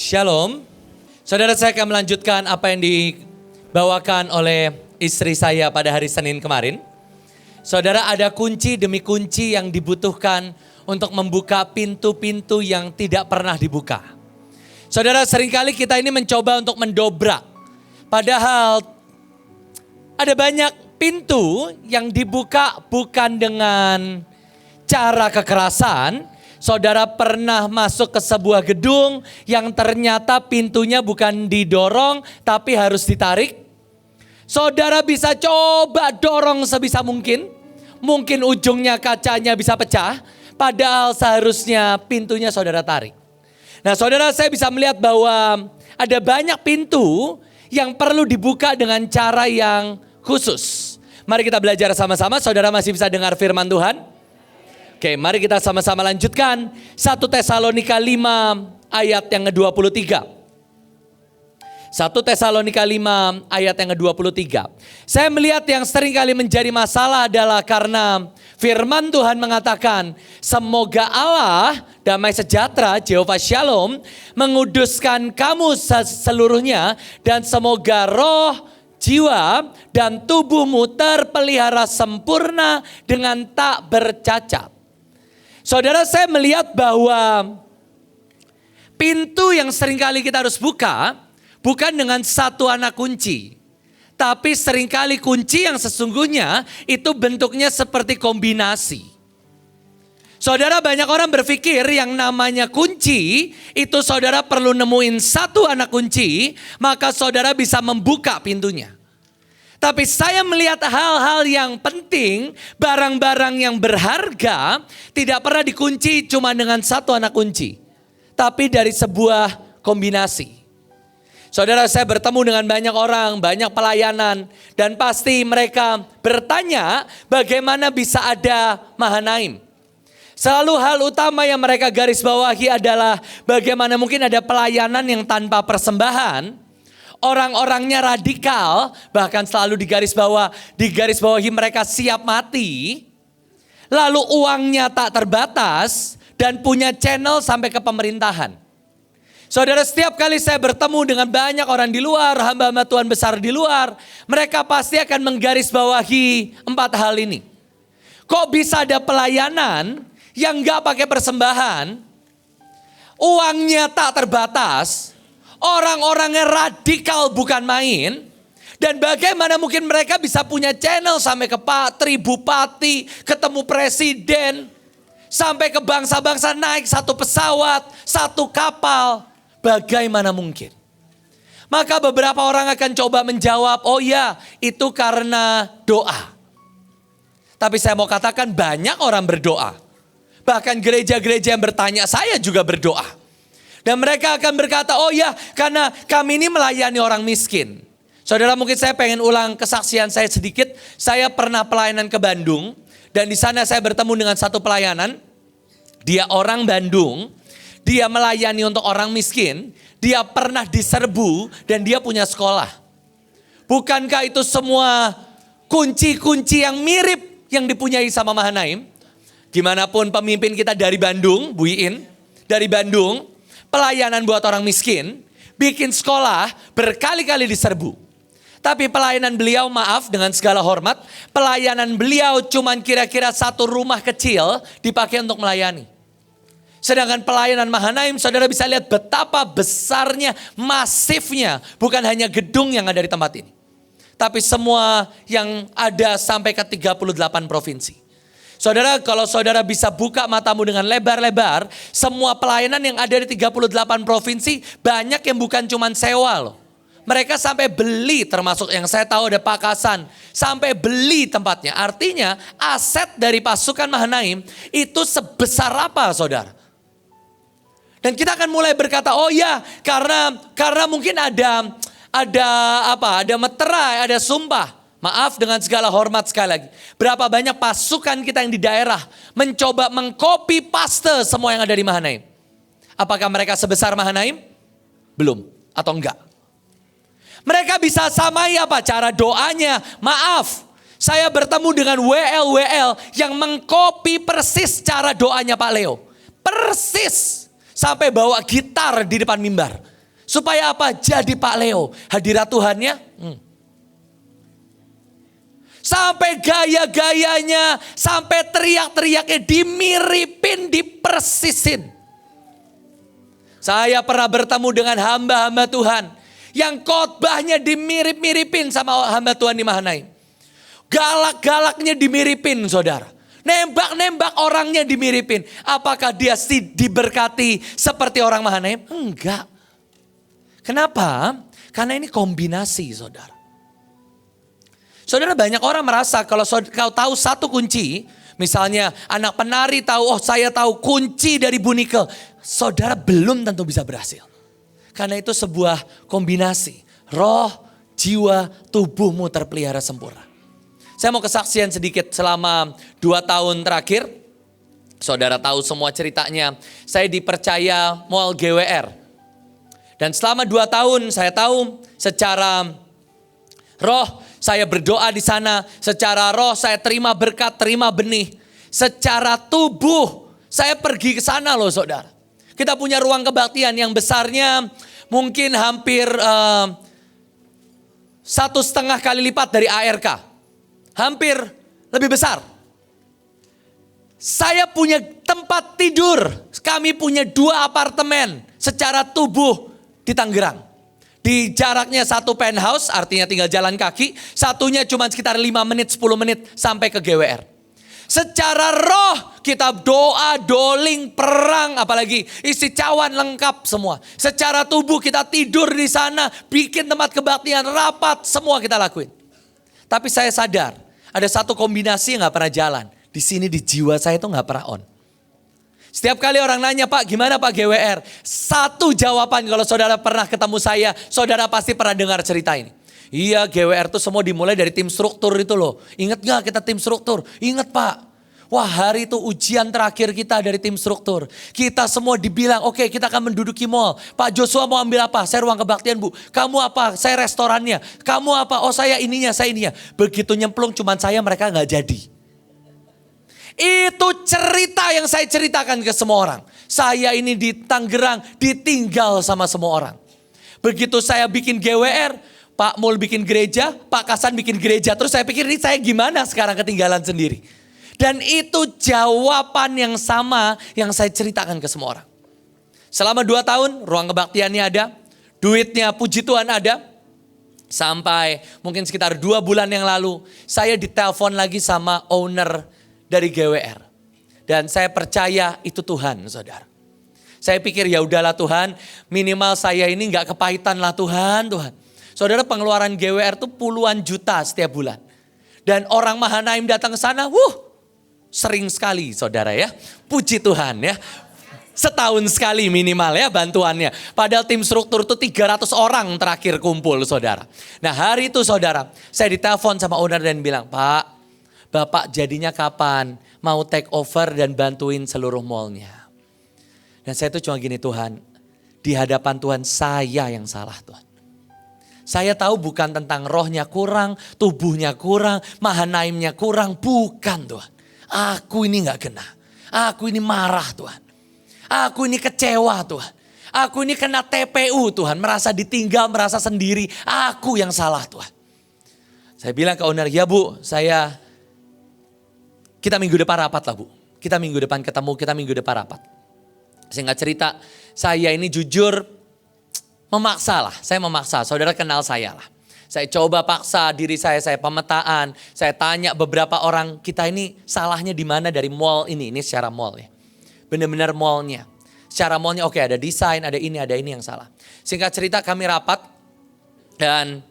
Shalom. Saudara, saya akan melanjutkan apa yang dibawakan oleh istri saya pada hari Senin kemarin. Saudara, ada kunci demi kunci yang dibutuhkan untuk membuka pintu-pintu yang tidak pernah dibuka. Saudara, seringkali kita ini mencoba untuk mendobrak. Padahal ada banyak pintu yang dibuka bukan dengan cara kekerasan. Saudara pernah masuk ke sebuah gedung yang ternyata pintunya bukan didorong tapi harus ditarik. Saudara bisa coba dorong sebisa mungkin. Mungkin ujungnya kacanya bisa pecah. Padahal seharusnya pintunya saudara tarik. Nah, saudara, saya bisa melihat bahwa ada banyak pintu yang perlu dibuka dengan cara yang khusus. Mari kita belajar sama-sama. Saudara masih bisa dengar firman Tuhan? Oke, mari kita sama-sama lanjutkan 1 Tesalonika 5 ayat yang ke-23. 1 Tesalonika 5 ayat yang ke-23. Saya melihat yang sering kali menjadi masalah adalah karena firman Tuhan mengatakan, semoga Allah damai sejahtera, Jehovah Shalom, menguduskan kamu seluruhnya, dan semoga roh, jiwa, dan tubuhmu terpelihara sempurna dengan tak bercacat. Saudara, saya melihat bahwa pintu yang seringkali kita harus buka bukan dengan satu anak kunci. Tapi seringkali kunci yang sesungguhnya itu bentuknya seperti kombinasi. Saudara, banyak orang berpikir yang namanya kunci itu saudara perlu nemuin satu anak kunci, maka saudara bisa membuka pintunya. Tapi saya melihat hal-hal yang penting, barang-barang yang berharga tidak pernah dikunci cuma dengan satu anak kunci. Tapi dari sebuah kombinasi. Saudara, saya bertemu dengan banyak orang, banyak pelayanan. Dan pasti mereka bertanya bagaimana bisa ada Mahanaim. Selalu hal utama yang mereka garis bawahi adalah bagaimana mungkin ada pelayanan yang tanpa persembahan. Orang-orangnya radikal, bahkan selalu digarisbawahi mereka siap mati. Lalu uangnya tak terbatas dan punya channel sampai ke pemerintahan. Saudara, setiap kali saya bertemu dengan banyak orang di luar, hamba-hamba Tuhan besar di luar, mereka pasti akan menggarisbawahi 4 hal ini. Kok bisa ada pelayanan yang gak pakai persembahan, uangnya tak terbatas, orang-orangnya radikal bukan main. Dan bagaimana mungkin mereka bisa punya channel sampai ke patri, bupati, ketemu presiden, sampai ke bangsa-bangsa naik satu pesawat, satu kapal. Bagaimana mungkin? Maka beberapa orang akan coba menjawab, oh ya, itu karena doa. Tapi saya mau katakan banyak orang berdoa. Bahkan gereja-gereja yang bertanya, saya juga berdoa. Dan mereka akan berkata, oh ya, karena kami ini melayani orang miskin. Saudara, mungkin saya pengen ulang kesaksian saya sedikit. Saya pernah pelayanan ke Bandung. Dan di sana saya bertemu dengan satu pelayanan. Dia orang Bandung. Dia melayani untuk orang miskin. Dia pernah diserbu dan dia punya sekolah. Bukankah itu semua kunci-kunci yang mirip yang dipunyai sama Mahanaim? Gimanapun pemimpin kita dari Bandung, Bu Iin, dari Bandung, pelayanan buat orang miskin, bikin sekolah berkali-kali diserbu. Tapi pelayanan beliau, maaf dengan segala hormat, pelayanan beliau cuman kira-kira satu rumah kecil dipakai untuk melayani. Sedangkan pelayanan Mahanaim, saudara bisa lihat betapa besarnya, masifnya, bukan hanya gedung yang ada di tempat ini. Tapi semua yang ada sampai ke 38 provinsi. Saudara, kalau saudara bisa buka matamu dengan lebar-lebar, semua pelayanan yang ada di 38 provinsi, banyak yang bukan cuma sewa loh. Mereka sampai beli, termasuk yang saya tahu ada Pakasan, sampai beli tempatnya. Artinya aset dari pasukan Mahanaim itu sebesar apa, saudara? Dan kita akan mulai berkata, oh ya, karena mungkin ada meterai, ada sumpah. Maaf dengan segala hormat sekali lagi. Berapa banyak pasukan kita yang di daerah mencoba mengcopy paste semua yang ada di Mahanaim. Apakah mereka sebesar Mahanaim? Belum atau enggak. Mereka bisa samai apa? Cara doanya. Maaf, saya bertemu dengan WL yang mengcopy persis cara doanya Pak Leo. Persis. Sampai bawa gitar di depan mimbar. Supaya apa? Jadi Pak Leo. Hadirat Tuhannya. Sampai gaya-gayanya, sampai teriak-teriaknya dimiripin, dipersisin. Saya pernah bertemu dengan hamba-hamba Tuhan yang khotbahnya dimirip-miripin sama hamba Tuhan di Mahanaim. Galak-galaknya dimiripin, saudara. Nembak-nembak orangnya dimiripin. Apakah dia diberkati seperti orang Mahanaim? Enggak. Kenapa? Karena ini kombinasi, saudara. Saudara, banyak orang merasa kalau kau tahu satu kunci, misalnya anak penari tahu, oh saya tahu kunci dari Bunike. Saudara belum tentu bisa berhasil. Karena itu sebuah kombinasi. Roh, jiwa, tubuhmu terpelihara sempurna. Saya mau kesaksian sedikit selama 2 tahun terakhir. Saudara tahu semua ceritanya. Saya dipercaya Mall GWR. Dan selama 2 tahun saya tahu secara roh saya berdoa di sana. Secara roh saya terima berkat, terima benih. Secara tubuh saya pergi ke sana loh saudara. Kita punya ruang kebaktian yang besarnya mungkin hampir 1,5 kali lipat dari ARK. Hampir lebih besar. Saya punya tempat tidur. Kami punya 2 apartemen secara tubuh di Tangerang. Di jaraknya 1 penthouse, artinya tinggal jalan kaki. Satunya cuma sekitar 5 menit, 10 menit sampai ke GWR. Secara roh kita doa, doling, perang, apalagi isi cawan lengkap semua. Secara tubuh kita tidur di sana, bikin tempat kebaktian, rapat, semua kita lakuin. Tapi saya sadar ada satu kombinasi yang gak pernah jalan. Di sini di jiwa saya itu gak pernah on. Setiap kali orang nanya, Pak gimana Pak GWR? Satu jawaban kalau saudara pernah ketemu saya, saudara pasti pernah dengar cerita ini. Iya GWR itu semua dimulai dari tim struktur itu loh. Ingat gak kita tim struktur? Ingat Pak. Wah hari itu ujian terakhir kita dari tim struktur. Kita semua dibilang oke, kita akan menduduki mall. Pak Joshua mau ambil apa? Saya ruang kebaktian Bu. Kamu apa? Saya restorannya. Kamu apa? Oh saya ininya, saya ininya. Begitu nyemplung cuman saya, mereka gak jadi. Itu cerita yang saya ceritakan ke semua orang. Saya ini di Tangerang ditinggal sama semua orang. Begitu saya bikin GWR, Pak Mul bikin gereja, Pak Kasan bikin gereja. Terus saya pikir ini saya gimana sekarang ketinggalan sendiri. Dan itu jawaban yang sama yang saya ceritakan ke semua orang. Selama 2 tahun ruang kebaktiannya ada. Duitnya puji Tuhan ada. Sampai mungkin sekitar 2 bulan yang lalu saya ditelepon lagi sama owner dari GWR. Dan saya percaya itu Tuhan saudara. Saya pikir ya udahlah Tuhan, minimal saya ini gak kepahitan lah Tuhan. Saudara pengeluaran GWR itu puluhan juta setiap bulan. Dan orang Mahanaim datang ke sana, sering sekali saudara ya. Puji Tuhan ya. Setahun sekali minimal ya bantuannya. Padahal tim struktur itu 300 orang terakhir kumpul saudara. Nah hari itu saudara, saya ditelepon sama owner dan bilang, Pak, Bapak jadinya kapan mau take over dan bantuin seluruh mallnya. Dan saya tuh cuma gini Tuhan, di hadapan Tuhan saya yang salah Tuhan. Saya tahu bukan tentang rohnya kurang, tubuhnya kurang, Mahanaimnya kurang. Bukan Tuhan. Aku ini gak kena. Aku ini marah Tuhan. Aku ini kecewa Tuhan. Aku ini kena TPU Tuhan. Merasa ditinggal, merasa sendiri. Aku yang salah Tuhan. Saya bilang ke owner, ya Bu, kita minggu depan rapat lah Bu. Kita minggu depan ketemu, kita minggu depan rapat. Singkat cerita, saya ini jujur memaksa lah, saya memaksa, saudara kenal saya lah. Saya coba paksa diri saya pemetaan, saya tanya beberapa orang, kita ini salahnya di mana dari mall ini secara mall ya. Benar-benar mallnya. Secara mallnya oke, ada desain, ada ini yang salah. Singkat cerita kami rapat dan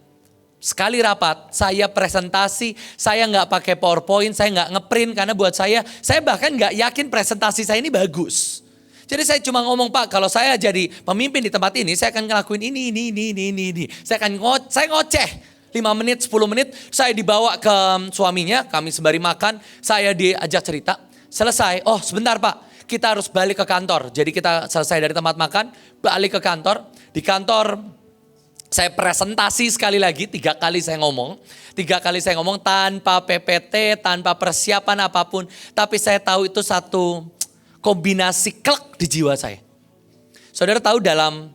sekali rapat saya presentasi, saya nggak pakai PowerPoint, saya nggak ngeprint karena buat saya bahkan nggak yakin presentasi saya ini bagus. Jadi saya cuma ngomong Pak, kalau saya jadi pemimpin di tempat ini, saya akan ngelakuin ini. Saya ngoceh 5 menit, 10 menit, saya dibawa ke suaminya, kami sembari makan, saya diajak cerita. Selesai, oh sebentar Pak, kita harus balik ke kantor. Jadi kita selesai dari tempat makan, balik ke kantor. Di kantor saya presentasi sekali lagi, 3 kali saya ngomong. 3 kali saya ngomong tanpa PPT, tanpa persiapan apapun. Tapi saya tahu itu satu kombinasi klek di jiwa saya. Saudara tahu dalam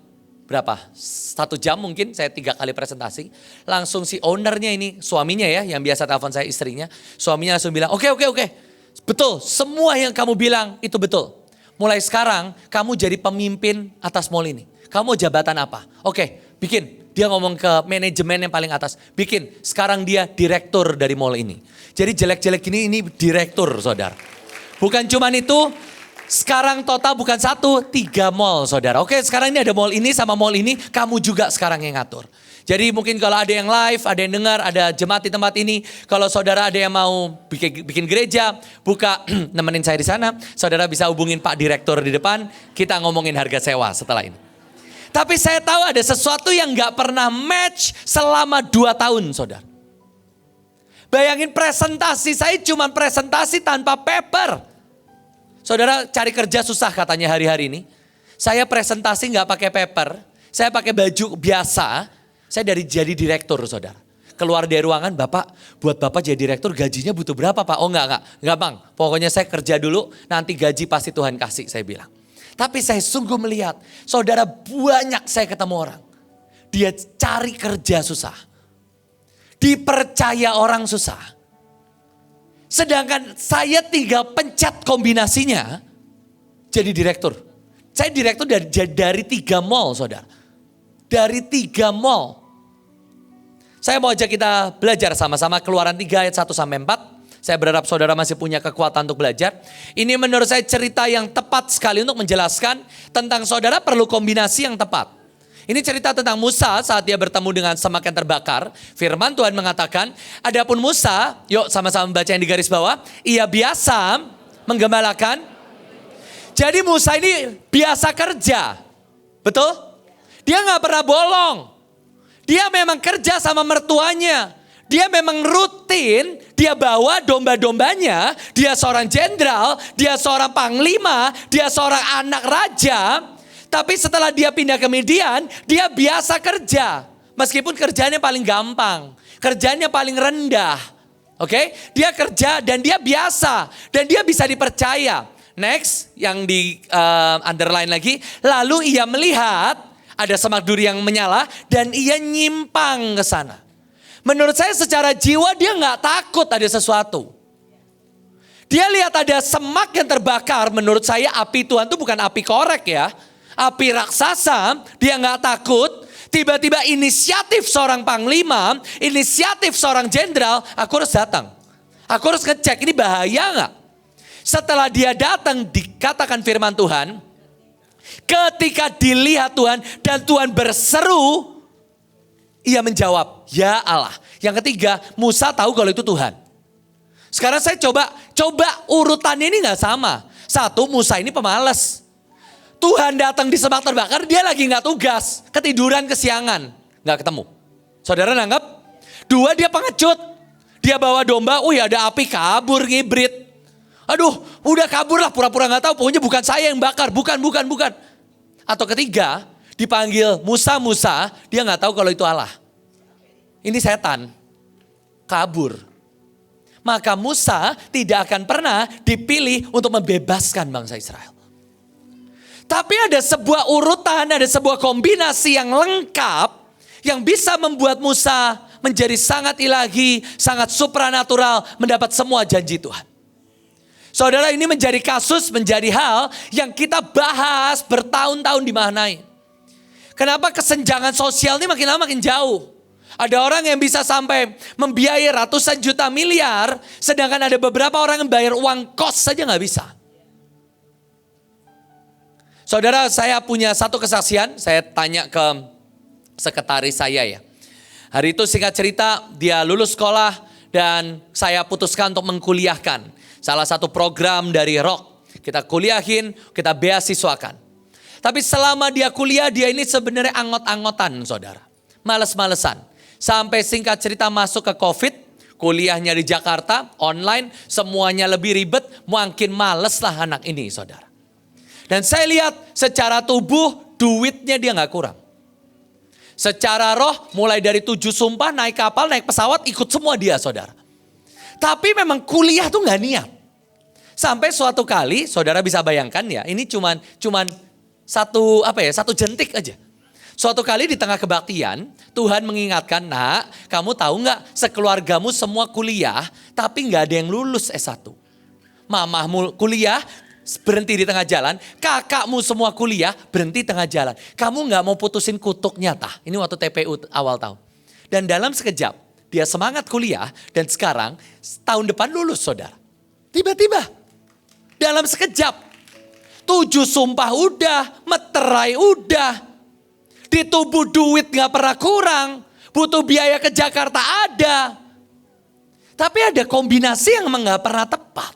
berapa? 1 jam mungkin saya 3 kali presentasi. Langsung si ownernya ini, suaminya ya yang biasa telepon saya istrinya. Suaminya langsung bilang, oke. Betul, semua yang kamu bilang itu betul. Mulai sekarang kamu jadi pemimpin atas mall ini. Kamu mau jabatan apa? Oke, bikin. Dia ngomong ke manajemen yang paling atas. Bikin, sekarang dia direktur dari mall ini. Jadi jelek-jelek ini direktur saudara. Bukan cuman itu, sekarang total bukan 1, 3 mall saudara. Oke, sekarang ini ada mall ini sama mall ini, kamu juga sekarang yang ngatur. Jadi mungkin kalau ada yang live, ada yang dengar, ada jemaat di tempat ini. Kalau saudara ada yang mau bikin gereja, buka nemenin saya di sana. Saudara bisa hubungin Pak Direktur di depan, kita ngomongin harga sewa setelah ini. Tapi saya tahu ada sesuatu yang gak pernah match selama 2 tahun saudara. Bayangin presentasi saya cuma presentasi tanpa paper. Saudara cari kerja susah katanya hari-hari ini. Saya presentasi gak pakai paper, saya pakai baju biasa. Saya jadi direktur saudara. Keluar dari ruangan, Bapak buat Bapak jadi direktur gajinya butuh berapa Pak? Oh enggak Bang. Pokoknya saya kerja dulu nanti gaji pasti Tuhan kasih saya bilang. Tapi saya sungguh melihat saudara banyak saya ketemu orang. Dia cari kerja susah. Dipercaya orang susah. Sedangkan saya tinggal pencet kombinasinya jadi direktur. Saya direktur dari 3 mall saudara. Dari 3 mall. Saya mau ajak kita belajar sama-sama Keluaran 3 ayat 1-4. Saya berharap saudara masih punya kekuatan untuk belajar. Ini menurut saya cerita yang tepat sekali untuk menjelaskan tentang saudara perlu kombinasi yang tepat. Ini cerita tentang Musa saat dia bertemu dengan semak yang terbakar. Firman Tuhan mengatakan, adapun Musa, yuk sama-sama membaca yang di garis bawah. Ia biasa menggembalakan. Jadi Musa ini biasa kerja. Betul? Dia gak pernah bolong. Dia memang kerja sama mertuanya. Dia memang rutin, dia bawa domba-dombanya. Dia seorang jenderal, dia seorang panglima, dia seorang anak raja. Tapi setelah dia pindah ke Midian, dia biasa kerja. Meskipun kerjanya paling gampang, kerjanya paling rendah. Oke? Dia kerja dan dia biasa. Dan dia bisa dipercaya. Next, yang di underline lagi. Lalu ia melihat ada semak duri yang menyala dan ia nyimpang ke sana. Menurut saya secara jiwa dia gak takut ada sesuatu. Dia lihat ada semak yang terbakar. Menurut saya api Tuhan itu bukan api korek ya. Api raksasa, dia gak takut. Tiba-tiba inisiatif seorang panglima, inisiatif seorang jenderal, aku harus datang. Aku harus ngecek ini bahaya gak? Setelah dia datang dikatakan firman Tuhan, ketika dilihat Tuhan dan Tuhan berseru, ia menjawab, ya Allah. Yang ketiga, Musa tahu kalau itu Tuhan. Sekarang saya coba urutannya ini gak sama. 1, Musa ini pemalas. Tuhan datang di semak terbakar, dia lagi gak tugas. Ketiduran kesiangan, gak ketemu. Saudara nanggap? 2, dia pengecut. Dia bawa domba, ada api kabur ngibrit. Aduh, udah kabur lah, pura-pura gak tahu. Pokoknya bukan saya yang bakar, bukan. Atau ketiga, dipanggil Musa, dia gak tahu kalau itu Allah. Ini setan, kabur. Maka Musa tidak akan pernah dipilih untuk membebaskan bangsa Israel. Tapi ada sebuah urutan, ada sebuah kombinasi yang lengkap, yang bisa membuat Musa menjadi sangat ilahi, sangat supranatural, mendapat semua janji Tuhan. Saudara, ini menjadi kasus, menjadi hal yang kita bahas bertahun-tahun dimaknai. Kenapa kesenjangan sosial ini makin lama makin jauh? Ada orang yang bisa sampai membiayai ratusan juta miliar, sedangkan ada beberapa orang yang bayar uang kos saja gak bisa. Saudara, saya punya satu kesaksian, saya tanya ke sekretaris saya ya. Hari itu singkat cerita, dia lulus sekolah dan saya putuskan untuk mengkuliahkan. Salah satu program dari Rock. Kita kuliahin, kita beasiswakan. Tapi selama dia kuliah, dia ini sebenarnya angot-angotan saudara. Males-malesan. Sampai singkat cerita masuk ke COVID, kuliahnya di Jakarta, online, semuanya lebih ribet, makin males lah anak ini saudara. Dan saya lihat secara tubuh, duitnya dia gak kurang. Secara roh, mulai dari 7 sumpah, naik kapal, naik pesawat, ikut semua dia saudara. Tapi memang kuliah tuh gak niat. Sampai suatu kali, saudara bisa bayangkan ya, ini cuman satu jentik aja. Suatu kali di tengah kebaktian, Tuhan mengingatkan, nak, kamu tahu nggak sekeluargamu semua kuliah, tapi nggak ada yang lulus S1. Mamahmu kuliah, berhenti di tengah jalan, kakakmu semua kuliah, berhenti tengah jalan. Kamu nggak mau putusin kutuknya, tah. Ini waktu TPU awal tahun. Dan dalam sekejap, dia semangat kuliah, dan sekarang tahun depan lulus, saudara. Tiba-tiba, dalam sekejap, 7 sumpah udah, meterai udah. Ditubuh duit gak pernah kurang. Butuh biaya ke Jakarta ada. Tapi ada kombinasi yang memang gak pernah tepat.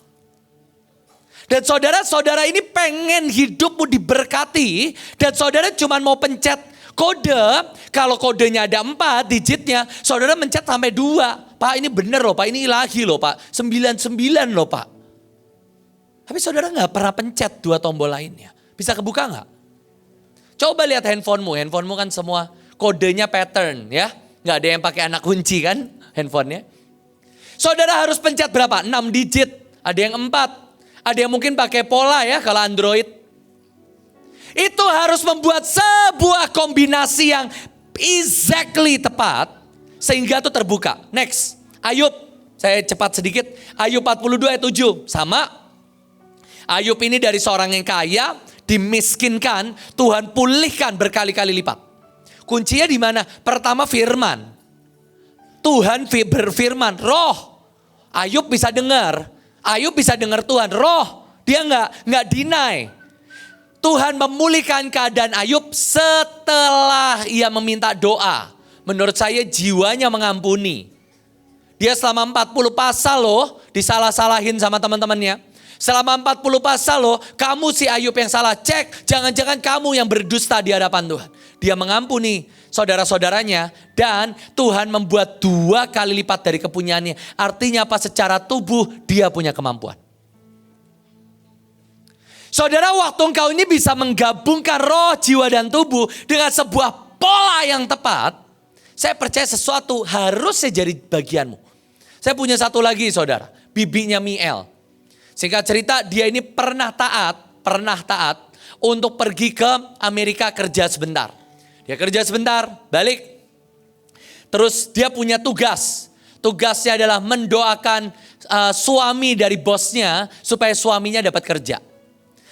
Dan saudara-saudara ini pengen hidupmu diberkati. Dan saudara cuma mau pencet kode. Kalau kodenya ada 4 digitnya. Saudara mencet sampai 2. Pak ini bener loh Pak, ini ilahi loh Pak. 99 loh Pak. Tapi saudara gak pernah pencet 2 tombol lainnya. Bisa kebuka gak? Coba lihat handphonemu kan semua kodenya pattern ya. Nggak ada yang pakai anak kunci kan handphonenya. Saudara harus pencet berapa? 6 digit, ada yang 4. Ada yang mungkin pakai pola ya kalau Android. Itu harus membuat sebuah kombinasi yang exactly tepat. Sehingga itu terbuka. Next, Ayub. Saya cepat sedikit. Ayub 42 ayat 7. Sama. Ayub ini dari seorang yang kaya. Dimiskinkan, Tuhan pulihkan berkali-kali lipat. Kuncinya di mana? Pertama firman. Tuhan berfirman, roh. Ayub bisa dengar. Ayub bisa dengar Tuhan, roh. Dia nggak deny. Tuhan memulihkan keadaan Ayub setelah ia meminta doa. Menurut saya jiwanya mengampuni. Dia selama 40 pasal loh, disalah-salahin sama teman-temannya. Selama 40 pasal loh, kamu si Ayub yang salah. Cek, jangan-jangan kamu yang berdusta di hadapan Tuhan. Dia mengampuni saudara-saudaranya dan Tuhan membuat 2 kali lipat dari kepunyaannya. Artinya apa? Secara tubuh dia punya kemampuan. Saudara, waktu engkau ini bisa menggabungkan roh, jiwa dan tubuh dengan sebuah pola yang tepat. Saya percaya sesuatu harusnya jadi bagianmu. Saya punya satu lagi saudara, bibinya Miel. Singkat cerita dia ini pernah taat untuk pergi ke Amerika kerja sebentar. Dia kerja sebentar, balik. Terus dia punya tugas. Tugasnya adalah mendoakan suami dari bosnya supaya suaminya dapat kerja.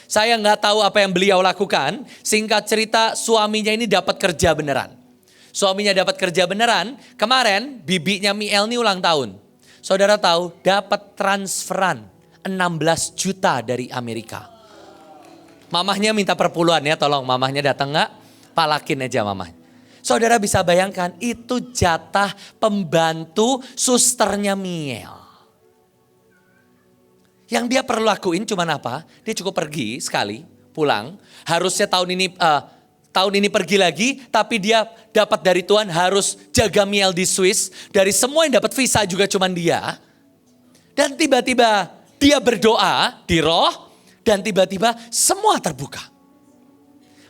Saya nggak tahu apa yang beliau lakukan. Singkat cerita suaminya ini dapat kerja beneran. Suaminya dapat kerja beneran. Kemarin bibinya Miel ini ulang tahun. Saudara tahu dapat transferan 16 juta dari Amerika. Mamahnya minta perpuluhan ya, tolong mamahnya datang nggak? Palakin aja mamahnya. Saudara bisa bayangkan itu jatah pembantu susternya Miel. Yang dia perlu lakuin cuman apa? Dia cukup pergi sekali, pulang. Harusnya tahun ini pergi lagi, tapi dia dapat dari Tuhan harus jaga Miel di Swiss. Dari semua yang dapat visa juga cuman dia. Dan tiba-tiba dia berdoa di roh dan tiba-tiba semua terbuka.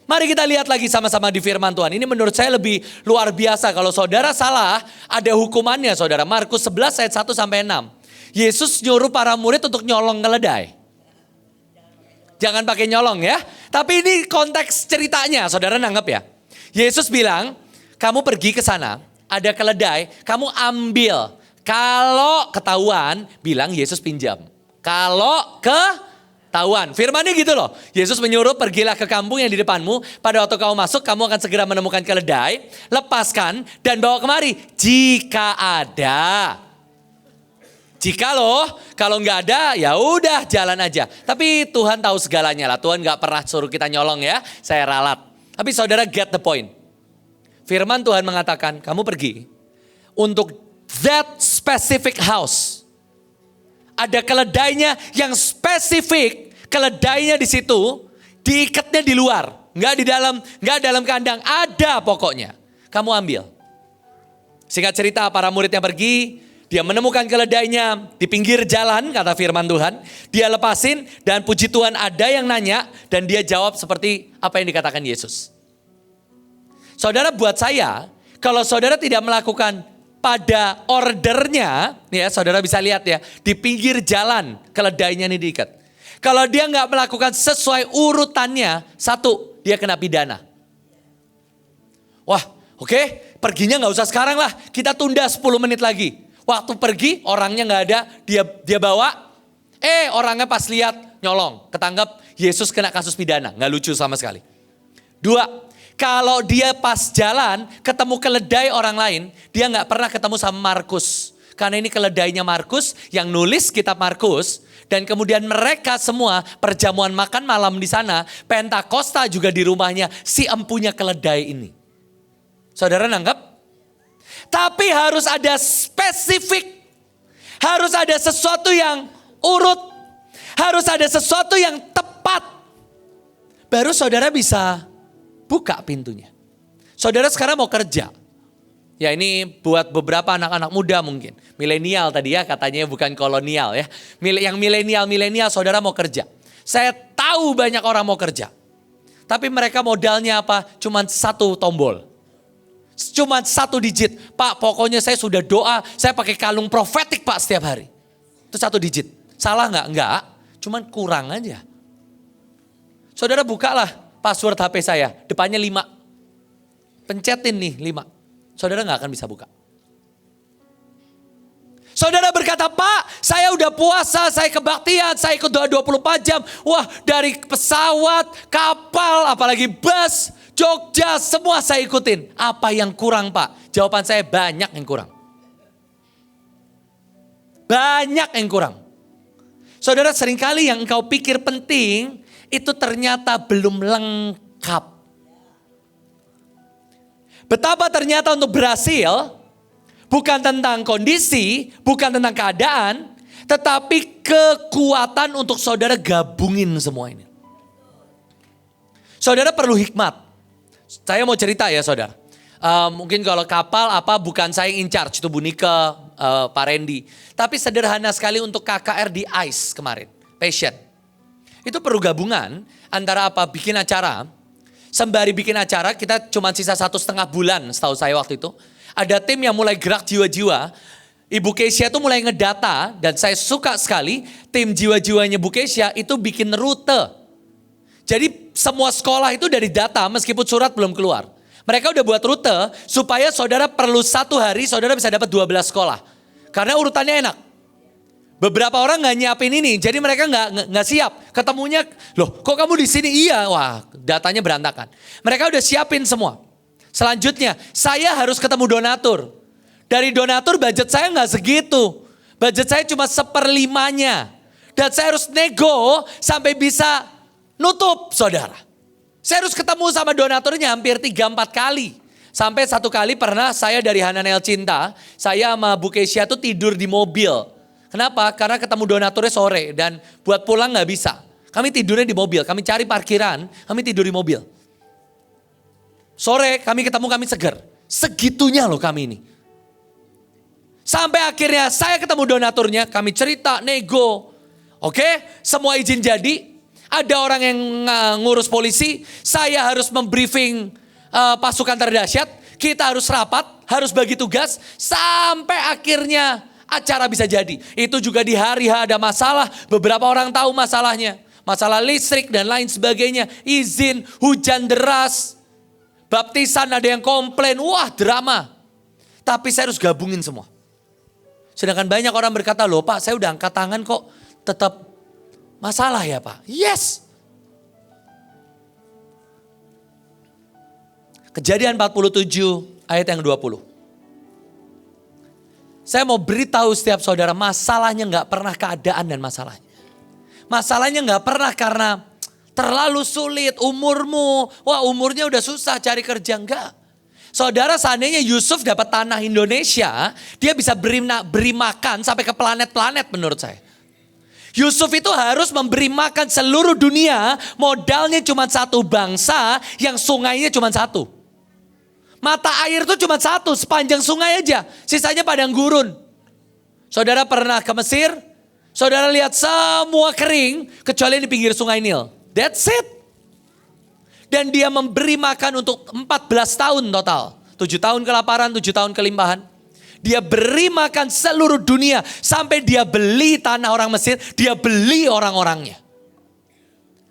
Mari kita lihat lagi sama-sama di firman Tuhan. Ini menurut saya lebih luar biasa. Kalau saudara salah, ada hukumannya saudara. Markus 11 ayat 1 sampai 6. Yesus nyuruh para murid untuk nyolong keledai. Jangan pakai nyolong ya. Tapi ini konteks ceritanya, saudara nanggap ya. Yesus bilang, kamu pergi ke sana, ada keledai, kamu ambil. Kalau ketahuan, bilang Yesus pinjam. Kalau ketahuan, firmannya gitu loh. Yesus menyuruh pergilah ke kampung yang di depanmu. Pada waktu kamu masuk, kamu akan segera menemukan keledai. Lepaskan dan bawa kemari. Jika ada. Jika loh, kalau nggak ada ya udah jalan aja. Tapi Tuhan tahu segalanya lah. Tuhan nggak pernah suruh kita nyolong ya. Saya ralat. Tapi saudara get the point. Firman Tuhan mengatakan, kamu pergi untuk that specific house. Ada keledainya yang spesifik, keledainya di situ, diikatnya di luar, nggak dalam kandang, ada pokoknya. Kamu ambil. Singkat cerita, para muridnya pergi, dia menemukan keledainya di pinggir jalan, kata firman Tuhan. Dia lepasin dan puji Tuhan ada yang nanya dan dia jawab seperti apa yang dikatakan Yesus. Saudara, buat saya, kalau saudara tidak melakukan pada ordernya, ya saudara bisa lihat ya, di pinggir jalan keledainya ini diikat. Kalau dia nggak melakukan sesuai urutannya, 1, dia kena pidana. Wah, oke, perginya nggak usah sekarang lah. Kita tunda 10 menit lagi. Waktu pergi, orangnya nggak ada. Dia bawa. Orangnya pas lihat nyolong. Ketangkep, Yesus kena kasus pidana. Nggak lucu sama sekali. 2, kalau dia pas jalan ketemu keledai orang lain, dia nggak pernah ketemu sama Markus. Karena ini keledainya Markus yang nulis kitab Markus. Dan kemudian mereka semua perjamuan makan malam di sana. Pentakosta juga di rumahnya si empunya keledai ini. Saudara nangkep? Tapi harus ada spesifik. Harus ada sesuatu yang urut. Harus ada sesuatu yang tepat. Baru saudara bisa buka pintunya. Saudara sekarang mau kerja. Ya ini buat beberapa anak-anak muda mungkin. Milenial tadi ya katanya bukan kolonial ya. Yang milenial saudara mau kerja. Saya tahu banyak orang mau kerja. Tapi mereka modalnya apa? Cuman 1 tombol. Cuman 1 digit. Pak pokoknya saya sudah doa. Saya pakai kalung profetik Pak setiap hari. Itu 1 digit. Salah nggak? Enggak. Cuman kurang aja. Saudara bukalah password HP saya. Depannya 5. Pencetin nih 5. Saudara nggak akan bisa buka. Saudara berkata, Pak saya udah puasa, saya kebaktian, saya ikut doa 24 jam. Wah dari pesawat, kapal, apalagi bus, Jogja, semua saya ikutin. Apa yang kurang Pak? Jawaban saya banyak yang kurang. Banyak yang kurang. Saudara seringkali yang engkau pikir penting, itu ternyata belum lengkap. Betapa ternyata untuk berhasil, bukan tentang kondisi, bukan tentang keadaan, tetapi kekuatan untuk saudara gabungin semua ini. Saudara perlu hikmat. Saya mau cerita ya saudara. Mungkin kalau kapal apa bukan saya yang in charge, itu Bu Nike, Pak Randy. Tapi sederhana sekali untuk KKR di ICE kemarin, Passion. Itu perlu gabungan antara apa, bikin acara. Sembari bikin acara kita cuma sisa 1,5 bulan setahu saya waktu itu. Ada tim yang mulai gerak jiwa-jiwa. Ibu Kesia itu mulai ngedata dan saya suka sekali tim jiwa-jiwanya Bu Kesia itu bikin rute. Jadi semua sekolah itu dari data meskipun surat belum keluar. Mereka udah buat rute supaya saudara perlu 1 hari saudara bisa dapat 12 sekolah. Karena urutannya enak. Beberapa orang nggak nyiapin ini, jadi mereka nggak siap. Ketemunya, loh kok kamu di sini? Iya, wah datanya berantakan. Mereka udah siapin semua. Selanjutnya, saya harus ketemu donatur. Dari donatur budget saya nggak segitu. Budget saya cuma 1/5-nya. Dan saya harus nego sampai bisa nutup saudara. Saya harus ketemu sama donaturnya hampir 3-4 kali. Sampai 1 kali pernah saya dari Hananel Cinta, saya sama Bu Kesia tuh tidur di mobil. Kenapa? Karena ketemu donaturnya sore dan buat pulang gak bisa. Kami tidurnya di mobil, kami cari parkiran, kami tidur di mobil. Sore kami ketemu, kami seger. Segitunya loh kami ini. Sampai akhirnya saya ketemu donaturnya, kami cerita, nego. Oke, semua izin jadi. Ada orang yang ngurus polisi, saya harus membriefing pasukan terdahsyat. Kita harus rapat, harus bagi tugas, sampai akhirnya acara bisa jadi. Itu juga di hari H ada masalah, beberapa orang tahu masalahnya. Masalah listrik dan lain sebagainya, izin, hujan deras, baptisan ada yang komplain, wah drama. Tapi saya harus gabungin semua. Sedangkan banyak orang berkata, loh Pak saya udah angkat tangan kok tetap masalah ya Pak. Yes. Kejadian 47 ayat yang 20. Saya mau beritahu setiap saudara, masalahnya gak pernah keadaan dan masalahnya. Masalahnya gak pernah karena terlalu sulit umurmu. Wah umurnya udah susah cari kerja, enggak. Saudara seandainya Yusuf dapat tanah Indonesia, dia bisa beri makan sampai ke planet-planet menurut saya. Yusuf itu harus memberi makan seluruh dunia, modalnya cuma 1 bangsa yang sungainya cuma 1. Mata air itu cuma 1 sepanjang sungai aja. Sisanya padang gurun. Saudara pernah ke Mesir? Saudara lihat semua kering kecuali di pinggir sungai Nil. That's it. Dan dia memberi makan untuk 14 tahun total. 7 tahun kelaparan, 7 tahun kelimpahan. Dia beri makan seluruh dunia. Sampai dia beli tanah orang Mesir. Dia beli orang-orangnya.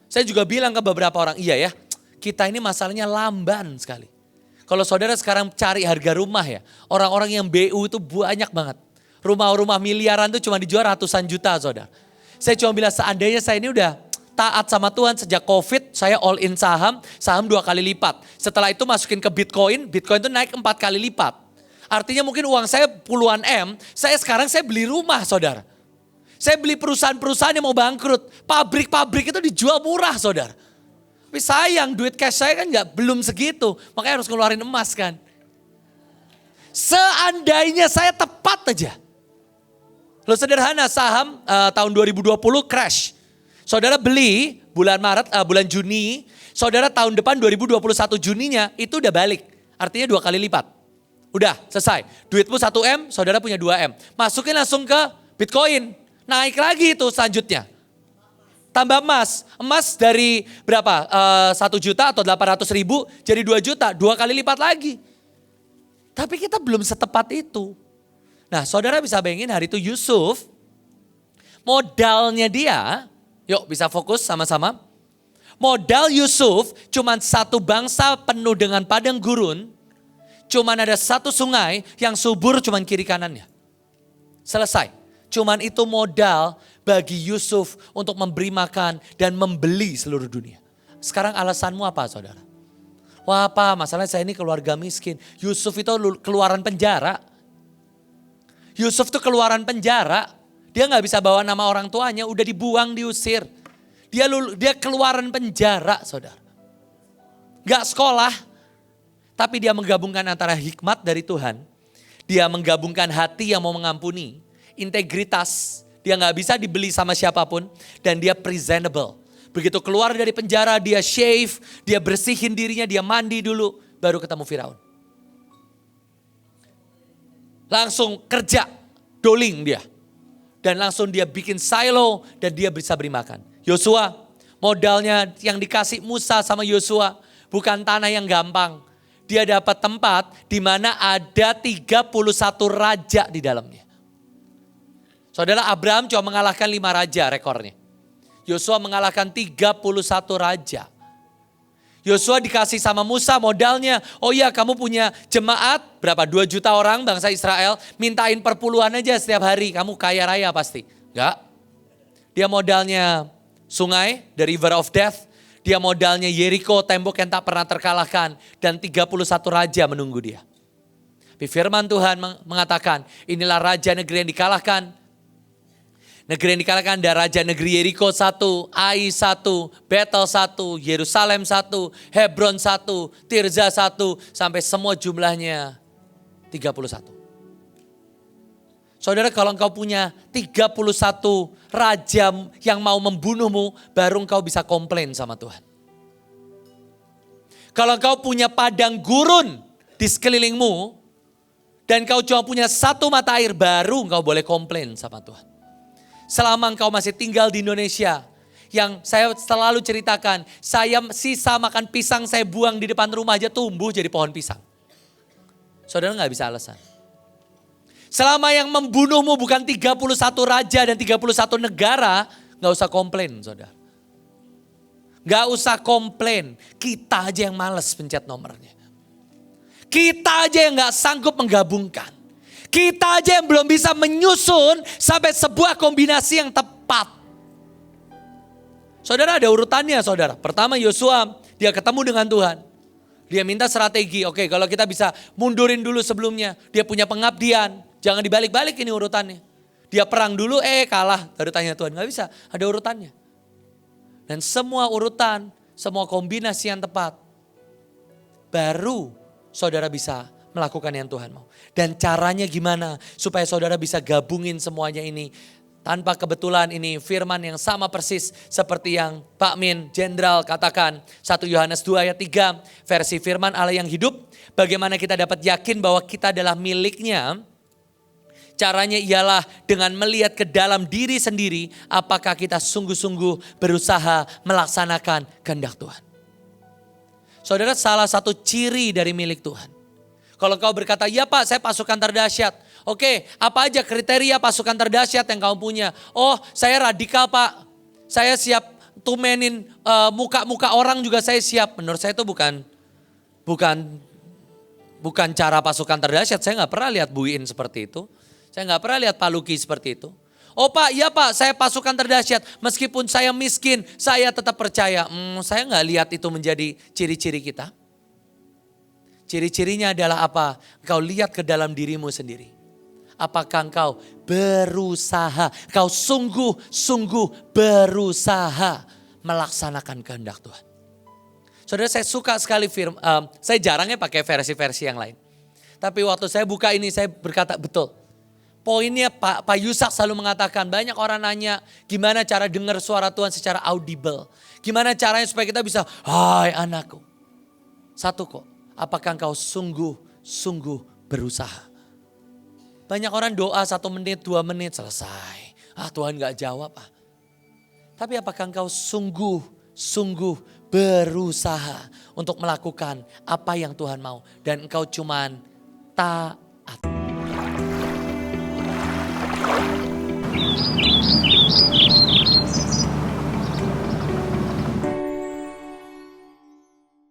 Saya juga bilang ke beberapa orang, iya ya. Kita ini masalahnya lamban sekali. Kalau saudara sekarang cari harga rumah ya, orang-orang yang BU itu banyak banget. Rumah-rumah miliaran itu cuma dijual ratusan juta saudara. Saya cuma bilang seandainya saya ini udah taat sama Tuhan sejak COVID, saya all in saham 2 kali lipat. Setelah itu masukin ke Bitcoin itu naik 4 kali lipat. Artinya mungkin uang saya puluhan M, sekarang saya beli rumah saudara. Saya beli perusahaan-perusahaan yang mau bangkrut. Pabrik-pabrik itu dijual murah saudara. Tapi sayang duit cash saya kan belum segitu. Makanya harus ngeluarin emas kan. Seandainya saya tepat aja. Lo sederhana saham tahun 2020 crash. Saudara beli bulan Juni. Saudara tahun depan 2021 Juninya itu udah balik. Artinya 2 kali lipat. Udah selesai. Duitmu 1 M, saudara punya 2 M. Masukin langsung ke Bitcoin. Naik lagi itu selanjutnya. Tambah emas. Emas dari berapa? 1 juta atau 800 ribu jadi 2 juta. 2 kali lipat lagi. Tapi kita belum setepat itu. Nah saudara bisa bayangin hari itu Yusuf. Modalnya dia. Yuk bisa fokus sama-sama. Modal Yusuf cuman satu bangsa penuh dengan padang gurun. Cuman ada satu sungai yang subur cuman kiri kanannya. Selesai. Cuman itu modal bagi Yusuf untuk memberi makan dan membeli seluruh dunia. Sekarang alasanmu apa saudara? Wah apa masalahnya saya ini keluarga miskin. Yusuf itu keluaran penjara. Yusuf itu keluaran penjara. Dia gak bisa bawa nama orang tuanya, udah dibuang, diusir. Dia keluaran penjara saudara. Gak sekolah. Tapi dia menggabungkan antara hikmat dari Tuhan. Dia menggabungkan hati yang mau mengampuni. Integritas. Dia gak bisa dibeli sama siapapun. Dan dia presentable. Begitu keluar dari penjara dia shave. Dia bersihin dirinya, dia mandi dulu. Baru ketemu Firaun. Langsung kerja. Doling dia. Dan langsung dia bikin silo. Dan dia bisa beri makan. Yosua. Modalnya yang dikasih Musa sama Yosua. Bukan tanah yang gampang. Dia dapat tempat di mana ada 31 raja di dalamnya. Saudara Abraham cuma mengalahkan 5 raja rekornya. Yosua mengalahkan 31 raja. Yosua dikasih sama Musa modalnya. Oh iya kamu punya jemaat berapa? 2 juta orang bangsa Israel. Mintain perpuluhan aja setiap hari. Kamu kaya raya pasti. Enggak. Dia modalnya sungai, the river of death. Dia modalnya Yeriko, tembok yang tak pernah terkalahkan. Dan 31 raja menunggu dia. Tapi firman Tuhan mengatakan, inilah raja negeri yang dikalahkan. Negeri yang dikalahkan ada raja negeri Yeriko 1, Ai 1, Betel 1, Yerusalem 1, Hebron 1, Tirza 1. Sampai semua jumlahnya 31. Saudara kalau engkau punya 31 raja yang mau membunuhmu, baru engkau bisa komplain sama Tuhan. Kalau engkau punya padang gurun di sekelilingmu, dan engkau cuma punya 1 mata air, baru engkau boleh komplain sama Tuhan. Selama engkau masih tinggal di Indonesia, yang saya selalu ceritakan, saya sisa makan pisang saya buang di depan rumah aja tumbuh jadi pohon pisang. Saudara gak bisa alasan. Selama yang membunuhmu bukan 31 raja dan 31 negara, gak usah komplain saudara. Gak usah komplain, kita aja yang males pencet nomornya. Kita aja yang gak sanggup menggabungkan. Kita aja yang belum bisa menyusun sampai sebuah kombinasi yang tepat. Saudara ada urutannya saudara. Pertama Yosua, dia ketemu dengan Tuhan. Dia minta strategi, oke kalau kita bisa mundurin dulu sebelumnya. Dia punya pengabdian. Jangan dibalik-balik ini urutannya. Dia perang dulu, kalah. Baru tanya Tuhan, gak bisa, ada urutannya. Dan semua urutan, semua kombinasi yang tepat. Baru saudara bisa melakukan yang Tuhan mau. Dan caranya gimana supaya saudara bisa gabungin semuanya ini. Tanpa kebetulan ini firman yang sama persis seperti yang Pak Min Jenderal katakan. 1 Yohanes 2 ayat 3 versi firman Allah yang hidup. Bagaimana kita dapat yakin bahwa kita adalah miliknya. Caranya ialah dengan melihat ke dalam diri sendiri apakah kita sungguh-sungguh berusaha melaksanakan kehendak Tuhan. Saudara salah satu ciri dari milik Tuhan. Kalau kau berkata, ya Pak saya pasukan terdahsyat. Oke, apa aja kriteria pasukan terdahsyat yang kau punya? Oh saya radikal Pak, saya siap tumenin muka-muka orang juga saya siap. Menurut saya itu bukan bukan cara pasukan terdahsyat. Saya nggak pernah lihat Bu In seperti itu. Saya nggak pernah lihat Pak Luki seperti itu. Oh Pak, iya Pak, saya pasukan terdahsyat. Meskipun saya miskin, saya tetap percaya. Saya nggak lihat itu menjadi ciri-ciri kita. Ciri-cirinya adalah apa? Engkau lihat ke dalam dirimu sendiri. Apakah engkau berusaha, engkau sungguh-sungguh berusaha melaksanakan kehendak Tuhan. Saudara, saya suka sekali saya jarangnya pakai versi-versi yang lain. Tapi waktu saya buka ini saya berkata betul. Poinnya Pak Yusak selalu mengatakan, banyak orang nanya gimana cara dengar suara Tuhan secara audible. Gimana caranya supaya kita bisa, hai anakku. Satu kok, apakah engkau sungguh-sungguh berusaha. Banyak orang doa 1 menit, 2 menit selesai. Tuhan gak jawab. Tapi apakah engkau sungguh berusaha untuk melakukan apa yang Tuhan mau. Dan engkau cuman taat.